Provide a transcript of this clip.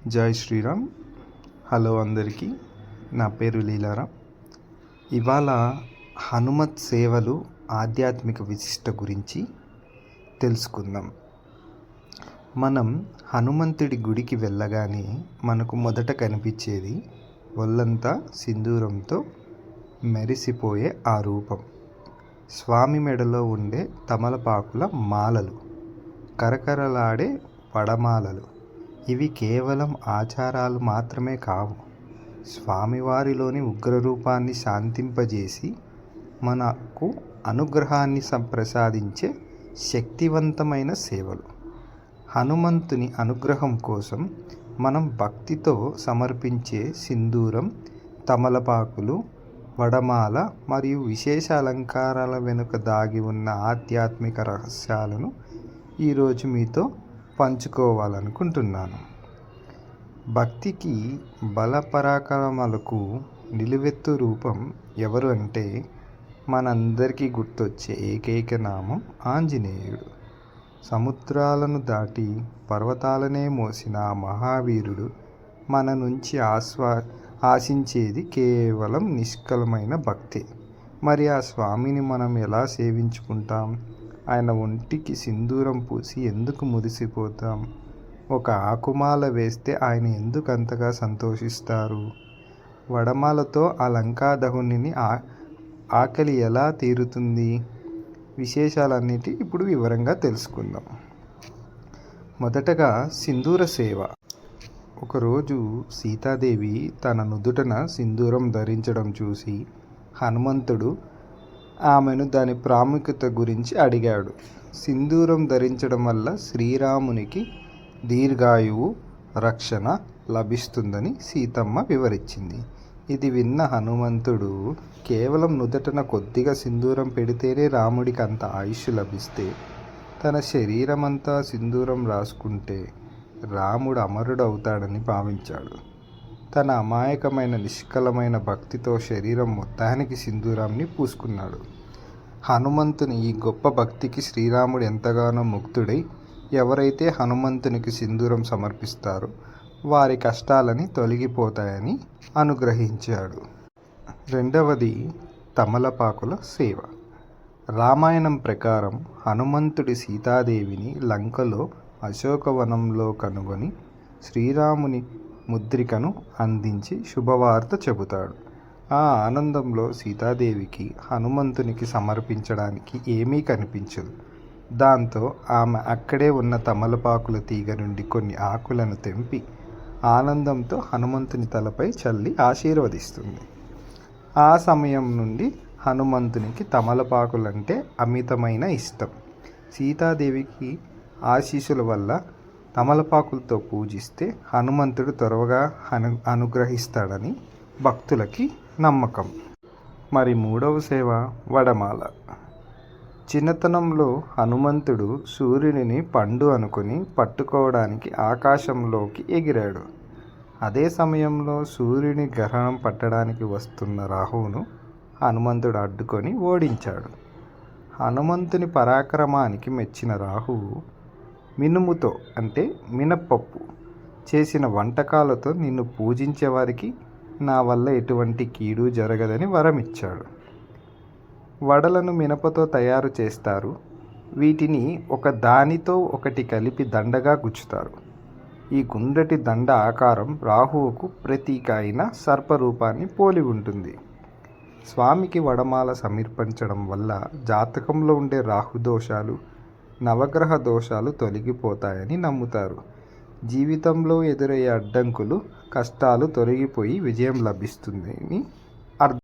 జై శ్రీరామ్. హలో అందరికీ, నా పేరు లీలారాం. ఇవాళ హనుమత్ సేవలు ఆధ్యాత్మిక విశిష్ట గురించి తెలుసుకుందాం. మనం హనుమంతుడి గుడికి వెళ్ళగానే మనకు మొదట కనిపించేది ఒళ్ళంతా సింధూరంతో మెరిసిపోయే ఆ రూపం. స్వామి మెడలో ఉండే తమలపాకుల మాలలు, కరకరలాడే వడమాలలు. ఇవి కేవలం ఆచారాలు మాత్రమే కావు, స్వామివారిలోని ఉగ్రరూపాన్ని శాంతింపజేసి మనకు అనుగ్రహాన్ని ప్రసాదించే శక్తివంతమైన సేవలు. హనుమంతుని అనుగ్రహం కోసం మనం భక్తితో సమర్పించే సింధూరం, తమలపాకులు, వడమాల మరియు విశేష అలంకారాల వెనుక దాగి ఉన్న ఆధ్యాత్మిక రహస్యాలను ఈరోజు మీతో పంచుకోవాలనుకుంటున్నాను. భక్తికి బలపరాక్రమాలకు నిలువెత్తు రూపం ఎవరు అంటే మనందరికీ గుర్తొచ్చే ఏకైక నామం ఆంజనేయుడు. సముద్రాలను దాటి పర్వతాలనే మోసిన ఆ మహావీరుడు మన నుంచి ఆశించేది కేవలం నిష్కలమైన భక్తే. మరి ఆ స్వామిని మనం ఎలా సేవించుకుంటాం? ఆయన ఒంటికి సింధూరం పూసి ఎందుకు మురిసిపోతాం? ఒక ఆకుమాల వేస్తే ఆయన ఎందుకు అంతగా సంతోషిస్తారు? వడమాలతో ఆ లంకాదహనుని ఆకలి ఎలా తీరుతుంది? విశేషాలన్నిటి ఇప్పుడు వివరంగా తెలుసుకుందాం. మొదటగా సింధూర సేవ. ఒకరోజు సీతాదేవి తన నుదుటన సింధూరం ధరించడం చూసి హనుమంతుడు ఆమెను దాని ప్రాముఖ్యత గురించి అడిగాడు. సింధూరం ధరించడం వల్ల శ్రీరామునికి దీర్ఘాయువు, రక్షణ లభిస్తుందని సీతమ్మ వివరించింది. ఇది విన్న హనుమంతుడు, కేవలం నుదుటన కొద్దిగా సింధూరం పెడితేనే రాముడికి అంత ఆయుష్ లభిస్తే తన శరీరమంతా సింధూరం రాసుకుంటే రాముడు అమరుడు అవుతాడని భావించాడు. తన అమాయకమైన నిష్కలమైన భక్తితో శరీరం మొత్తానికి సింధూరాన్ని పూసుకున్నాడు. హనుమంతుని ఈ గొప్ప భక్తికి శ్రీరాముడు ఎంతగానో ముగ్ధుడై ఎవరైతే హనుమంతునికి సింధూరం సమర్పిస్తారో వారి కష్టాలని తొలగిపోతాయని అనుగ్రహించాడు. రెండవది తమలపాకుల సేవ. రామాయణం ప్రకారం హనుమంతుడి సీతాదేవిని లంకలో అశోకవనంలో కనుగొని శ్రీరాముని ముద్రికను అందించి శుభవార్త చెబుతాడు. ఆ ఆనందంలో సీతాదేవికి హనుమంతునికి సమర్పించడానికి ఏమీ కనిపించదు. దాంతో ఆమె అక్కడే ఉన్న తమలపాకుల తీగ నుండి కొన్ని ఆకులను తెంపి ఆనందంతో హనుమంతుని తలపై చల్లి ఆశీర్వదిస్తుంది. ఆ సమయం నుండి హనుమంతునికి తమలపాకులంటే అమితమైన ఇష్టం. సీతాదేవికి ఆశీస్సుల వల్ల తమలపాకులతో పూజిస్తే హనుమంతుడు త్వరగా అనుగ్రహిస్తాడని భక్తులకి నమ్మకం. మరి మూడవ సేవ వడమాల. చిన్నతనంలో హనుమంతుడు సూర్యుని పండు అనుకుని పట్టుకోవడానికి ఆకాశంలోకి ఎగిరాడు. అదే సమయంలో సూర్యుని గ్రహణం పట్టడానికి వస్తున్న రాహువును హనుమంతుడు అడ్డుకొని ఓడించాడు. హనుమంతుని పరాక్రమానికి మెచ్చిన రాహువు మినుముతో అంటే మినప్పప్పు చేసిన వంటకాలతో నిన్ను పూజించే వారికి నా వల్ల ఎటువంటి కీడు జరగదని వరమిచ్చాడు. వడలను మినపతో తయారు చేస్తారు. వీటిని ఒక దానితో ఒకటి కలిపి దండగా గుచ్చుతారు. ఈ గుండ్రటి దండ ఆకారం రాహువుకు ప్రతీక అయిన సర్పరూపాన్ని పోలి ఉంటుంది. స్వామికి వడమాల సమర్పించడం వల్ల జాతకంలో ఉండే రాహుదోషాలు, నవగ్రహ దోషాలు తొలగిపోతాయని నమ్ముతారు. జీవితంలో ఎదురయ్యే అడ్డంకులు, కష్టాలు తొలగిపోయి విజయం లభిస్తుందని అర్థం.